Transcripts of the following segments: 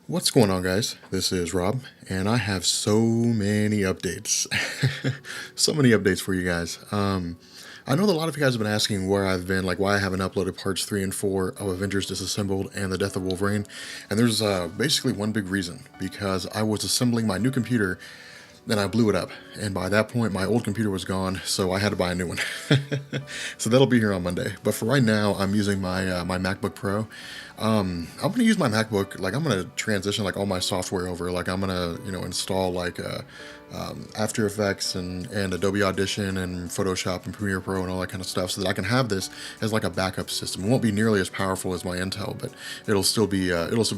What's going on, guys? This is Rob, and I have so many updates. So many updates for you guys. I know that a lot of you guys have been asking where I've been, like why I haven't uploaded parts 3 and 4 of Avengers Disassembled and The Death of Wolverine. And there's basically one big reason, because I was assembling my new computer, then I blew it up, and by that point my old computer was gone, so I had to buy a new one. So that'll be here on Monday. But for right now, I'm using my MacBook Pro. I'm gonna use my MacBook. Like I'm gonna transition like all my software over. Like I'm gonna install like After Effects and Adobe Audition and Photoshop and Premiere Pro and all that kind of stuff, so that I can have this as like a backup system. It won't be nearly as powerful as my Intel, but it'll still be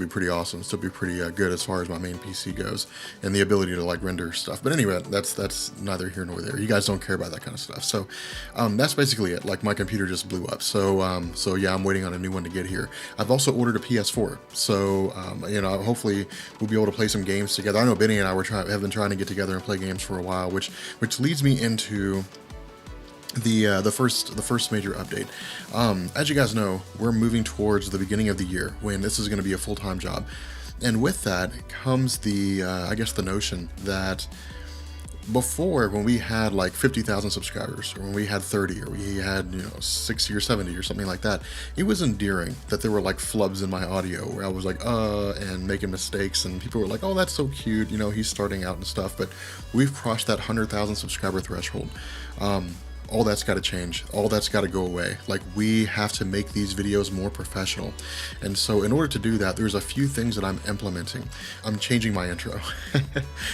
pretty awesome. Still be pretty good as far as my main PC goes, and the ability to like render stuff. But anyway, that's neither here nor there. You guys don't care about that kind of stuff. So that's basically it. Like my computer just blew up. So yeah, I'm waiting on a new one to get here. I've also ordered a PS4. So hopefully we'll be able to play some games together. I know Benny and I have been trying to get together and play games for a while, which leads me into the first major update. As you guys know, we're moving towards the beginning of the year when this is going to be a full-time job, and with that comes the I guess the notion that before, when we had like 50,000 subscribers, or when we had 30, or we had 60 or 70 or something like that, it was endearing that there were like flubs in my audio where I was like and making mistakes, and people were like, oh, that's so cute, he's starting out and stuff. But we've crossed that 100,000 subscriber threshold. All that's got to change. All that's got to go away. Like, we have to make these videos more professional. And so in order to do that, there's a few things that I'm implementing. I'm changing my intro.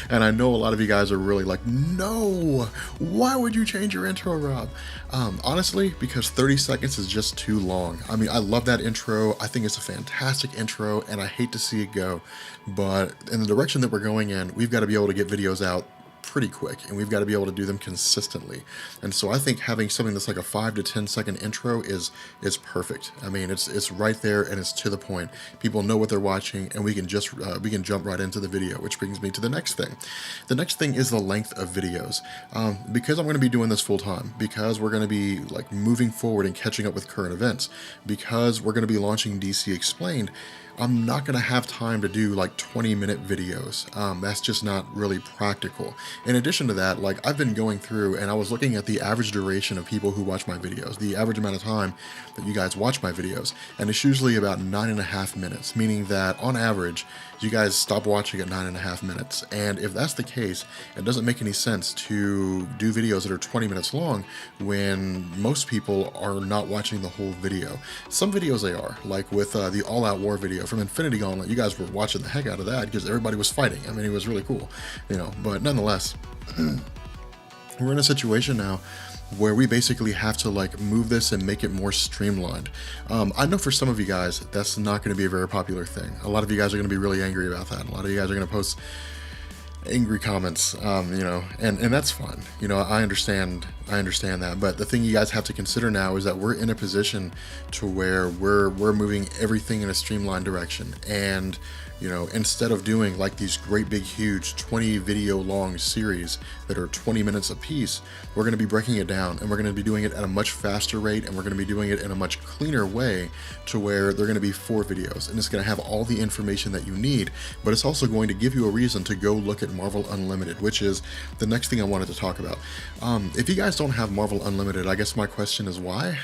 And I know a lot of you guys are really like, no, why would you change your intro, Rob? Honestly, because 30 seconds is just too long. I mean, I love that intro. I think it's a fantastic intro, and I hate to see it go. But in the direction that we're going in, we've got to be able to get videos out pretty quick, and we've got to be able to do them consistently. And so I think having something that's like a 5 to 10 second intro is perfect. I mean, it's right there, and it's to the point. People know what they're watching, and we can jump right into the video, which brings me to the next thing. The next thing is the length of videos. Because I'm going to be doing this full time, because we're going to be like moving forward and catching up with current events, because we're going to be launching DC Explained, I'm not going to have time to do like 20-minute videos. That's just not really practical. In addition to that, like I've been going through and I was looking at the average duration of people who watch my videos, the average amount of time that you guys watch my videos, and it's usually about 9.5 minutes, meaning that on average, you guys stop watching at 9.5 minutes. And if that's the case, it doesn't make any sense to do videos that are 20 minutes long when most people are not watching the whole video. Some videos they are, like with the All Out War video from Infinity Gauntlet. You guys were watching the heck out of that because everybody was fighting. I mean, it was really cool, but nonetheless, we're in a situation now where we basically have to like move this and make it more streamlined. I know for some of you guys, that's not going to be a very popular thing. A lot of you guys are going to be really angry about that. A lot of you guys are going to post angry comments, and that's fine. I understand that. But the thing you guys have to consider now is that we're in a position to where we're moving everything in a streamlined direction. And instead of doing like these great big huge 20 video long series that are 20 minutes a piece, we're going to be breaking it down, and we're going to be doing it at a much faster rate, and we're going to be doing it in a much cleaner way, to where they're going to be 4 videos, and it's going to have all the information that you need. But it's also going to give you a reason to go look at Marvel Unlimited, which is the next thing I wanted to talk about. If you guys don't have Marvel Unlimited, I guess my question is why?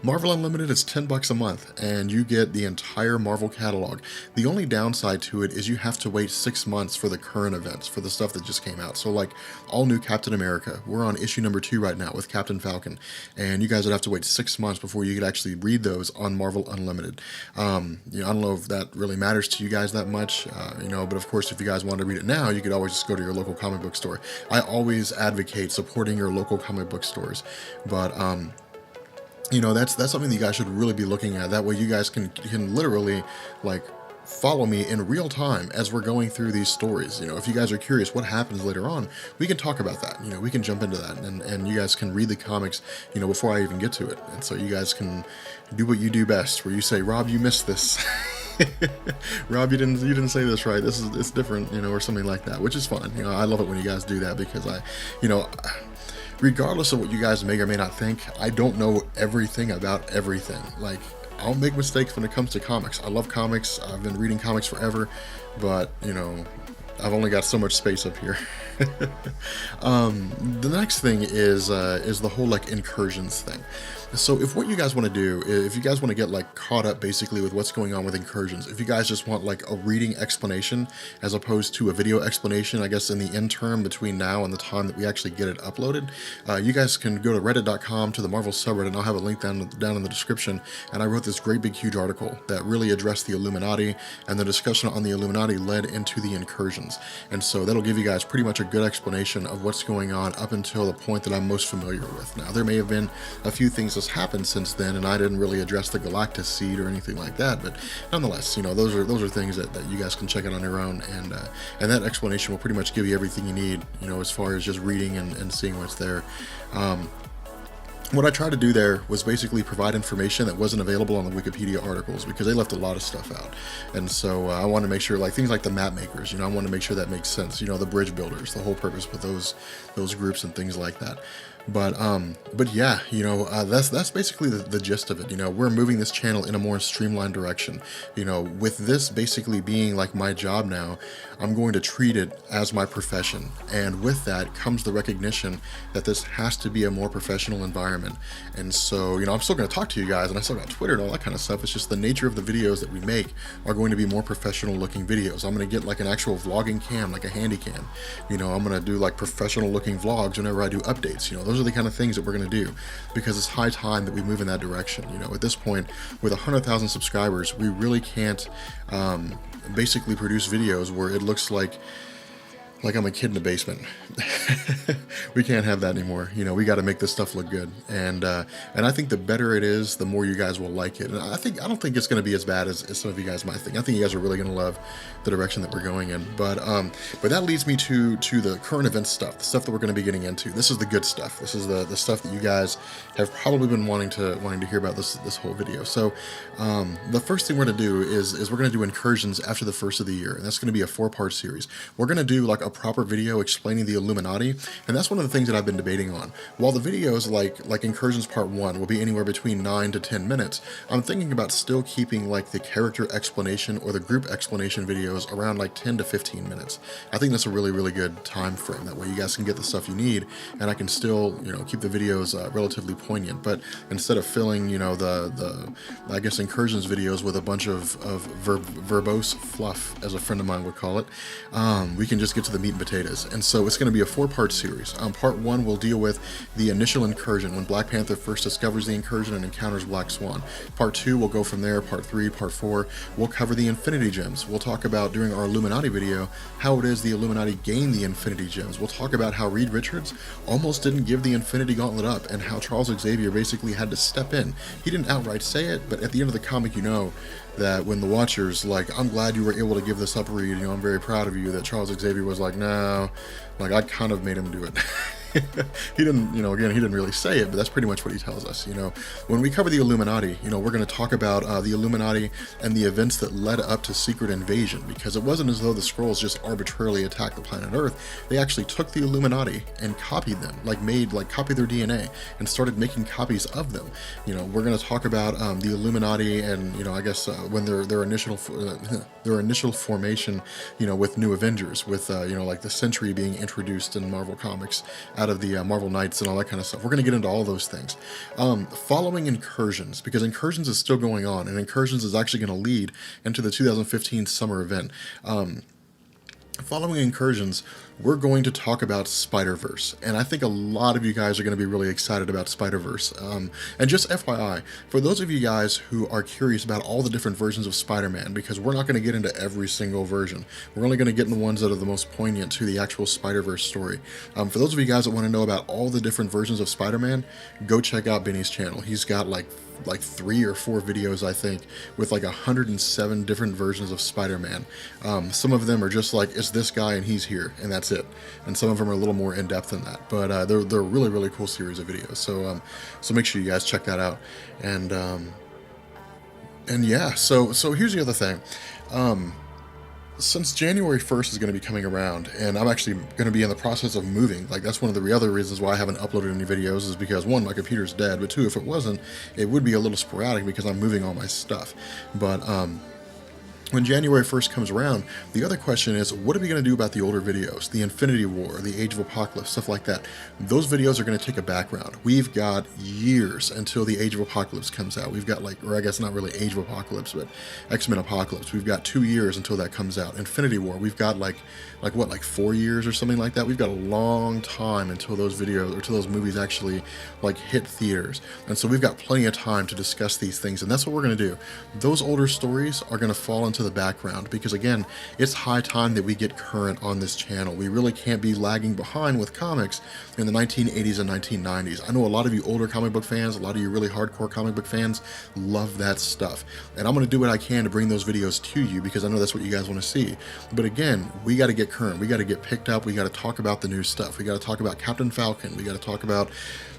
Marvel Unlimited is $10 a month, and you get the entire Marvel catalog. The only downside to it is you have to wait 6 months for the current events, for the stuff that just came out. So like all new Captain America, we're on issue number 2 right now with Captain Falcon, and you guys would have to wait 6 months before you could actually read those on Marvel Unlimited. I don't know if that really matters to you guys that much, but of course, if you guys want to read it now, you could always just go to your local comic book store. I always advocate supporting your local comic book stores, but that's something that you guys should really be looking at. That way you guys can literally like follow me in real time as we're going through these stories. If you guys are curious what happens later on, we can talk about that. We can jump into that, and you guys can read the comics, before I even get to it. And so you guys can do what you do best, where you say, Rob, you missed this. Rob, you didn't say this right. It's different, or something like that, which is fun. I love it when you guys do that, because regardless of what you guys may or may not think, I don't know everything about everything. Like, I'll make mistakes when it comes to comics. I love comics. I've been reading comics forever, but I've only got so much space up here. The next thing is the whole like incursions thing. So if what you guys want to do, if you guys want to get like caught up basically with what's going on with incursions, if you guys just want like a reading explanation as opposed to a video explanation, I guess in the interim between now and the time that we actually get it uploaded, you guys can go to reddit.com to the Marvel subreddit, and I'll have a link down in the description. And I wrote this great big huge article that really addressed the Illuminati, and the discussion on the Illuminati led into the incursions. And so that'll give you guys pretty much a good explanation of what's going on up until the point that I'm most familiar with. Now, there may have been a few things that's happened since then, and I didn't really address the Galactus seed or anything like that, but nonetheless, those are things that you guys can check out on your own, and that explanation will pretty much give you everything you need, as far as just reading and seeing what's there. What I tried to do there was basically provide information that wasn't available on the Wikipedia articles, because they left a lot of stuff out. And so I want to make sure, like things like the map makers, I want to make sure that makes sense. The bridge builders, the whole purpose with those groups and things like that. But yeah, that's basically the gist of it. We're moving this channel in a more streamlined direction. With this basically being like my job now, I'm going to treat it as my profession. And with that comes the recognition that this has to be a more professional environment. And so, I'm still going to talk to you guys, and I still got Twitter and all that kind of stuff. It's just the nature of the videos that we make are going to be more professional looking videos. I'm going to get like an actual vlogging cam, like a handy cam. I'm going to do like professional looking vlogs whenever I do updates. Those are the kind of things that we're going to do, because it's high time that we move in that direction. At this point, with 100,000 subscribers, we really can't basically produce videos where it looks like I'm a kid in the basement. We can't have that anymore. We got to make this stuff look good. And I think the better it is, the more you guys will like it. And I don't think it's going to be as bad as some of you guys might think. I think you guys are really going to love the direction that we're going in. But that leads me to the current event stuff, the stuff that we're going to be getting into. This is the good stuff. This is the stuff that you guys have probably been wanting to hear about this whole video. So the first thing we're going to do is we're going to do incursions after the first of the year. And that's going to be a 4-part series. We're going to do like a proper video explaining the Illuminati, and that's one of the things that I've been debating on. While the videos like Incursions Part 1 will be anywhere between 9 to 10 minutes, I'm thinking about still keeping like the character explanation or the group explanation videos around like 10 to 15 minutes. I think that's a really, really good time frame. That way you guys can get the stuff you need, and I can still, keep the videos relatively poignant. But instead of filling, the I guess Incursions videos with a bunch of verbose fluff, as a friend of mine would call it, we can just get to the meat and potatoes. And so it's going to be a 4-part series. Part 1 will deal with the initial incursion, when Black Panther first discovers the incursion and encounters Black Swan. Part 2 will go from there. Part 3, Part 4 will cover the Infinity Gems. We'll talk about, during our Illuminati video, how it is the Illuminati gained the Infinity Gems. We'll talk about how Reed Richards almost didn't give the Infinity Gauntlet up, and how Charles Xavier basically had to step in. He didn't outright say it, but at the end of the comic, that when the Watchers, like, I'm glad you were able to give this up, Reed, I'm very proud of you, that Charles Xavier was like, no, like, I kind of made him do it. He didn't, again, he didn't really say it, but that's pretty much what he tells us. When we cover the Illuminati, we're going to talk about the Illuminati and the events that led up to Secret Invasion, because it wasn't as though the Skrulls just arbitrarily attacked the planet Earth. They actually took the Illuminati and copied them, copied their DNA and started making copies of them. We're going to talk about the Illuminati and, I guess when their initial formation, with New Avengers, with, like the Sentry being introduced in Marvel Comics out of the Marvel Knights and all that kind of stuff. We're going to get into all those things. Following Incursions, because Incursions is still going on, and Incursions is actually going to lead into the 2015 summer event. Following Incursions, we're going to talk about Spider-Verse, and I think a lot of you guys are going to be really excited about Spider-Verse. And just FYI, for those of you guys who are curious about all the different versions of Spider-Man, because we're not going to get into every single version, we're only going to get into the ones that are the most poignant to the actual Spider-Verse story. For those of you guys that want to know about all the different versions of Spider-Man, go check out Benny's channel. He's got like 3 or 4 videos, I think, with like 107 different versions of Spider-Man. Some of them are just like, it's this guy and he's here, and that's it. And some of them are a little more in-depth than that. But they're a really, really cool series of videos. So make sure you guys check that out. And yeah, so here's the other thing. Since January 1st is going to be coming around, and I'm actually going to be in the process of moving, like that's one of the other reasons why I haven't uploaded any videos is because one, my computer's dead, but two, if it wasn't, it would be a little sporadic because I'm moving all my stuff. But when January 1st comes around, the other question is, what are we going to do about the older videos? The Infinity War, the Age of Apocalypse, stuff like that. Those videos are going to take a background. We've got years until the Age of Apocalypse comes out. We've got or I guess not really Age of Apocalypse, but X-Men Apocalypse. We've got 2 years until that comes out. Infinity War, we've got like 4 years or something like that. We've got a long time until those videos or until those movies actually like hit theaters. And so we've got plenty of time to discuss these things. And that's what we're going to do. Those older stories are going to fall into the background because again, it's high time that we get current on this channel. We really can't be lagging behind with comics in the 1980s and 1990s. I know a lot of you older comic book fans, a lot of you really hardcore comic book fans love that stuff. And I'm going to do what I can to bring those videos to you because I know that's what you guys want to see. But again, we got to get current. We got to get picked up. We got to talk about the new stuff. We got to talk about Captain Falcon. We got to talk about,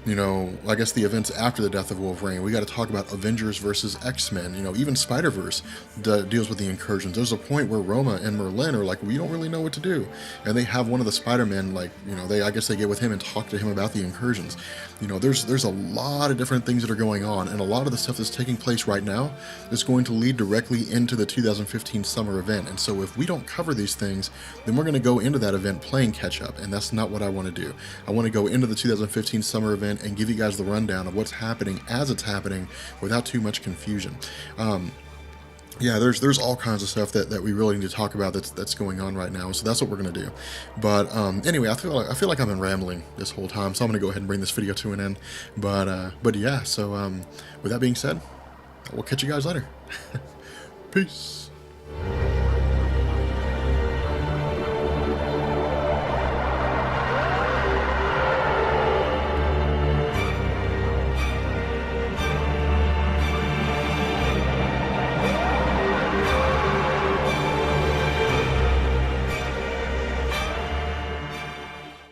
I guess the events after the death of Wolverine. We got to talk about Avengers versus X-Men. Even Spider-Verse deals with the incursions. There's a point where Roma and Merlin are like, we don't really know what to do, and they have one of the Spider-Men, I guess they get with him and talk to him about the incursions. There's a lot of different things that are going on, and a lot of the stuff that's taking place right now is going to lead directly into the 2015 summer event. And so if we don't cover these things, then we're going to go into that event playing catch up, and that's not what I want to do. I want to go into the 2015 summer event and give you guys the rundown of what's happening as it's happening without too much confusion. Yeah, there's all kinds of stuff that we really need to talk about that's going on right now. So that's what we're gonna do. But anyway, I feel like I've been rambling this whole time, so I'm gonna go ahead and bring this video to an end. But yeah, so with that being said, we'll catch you guys later. Peace.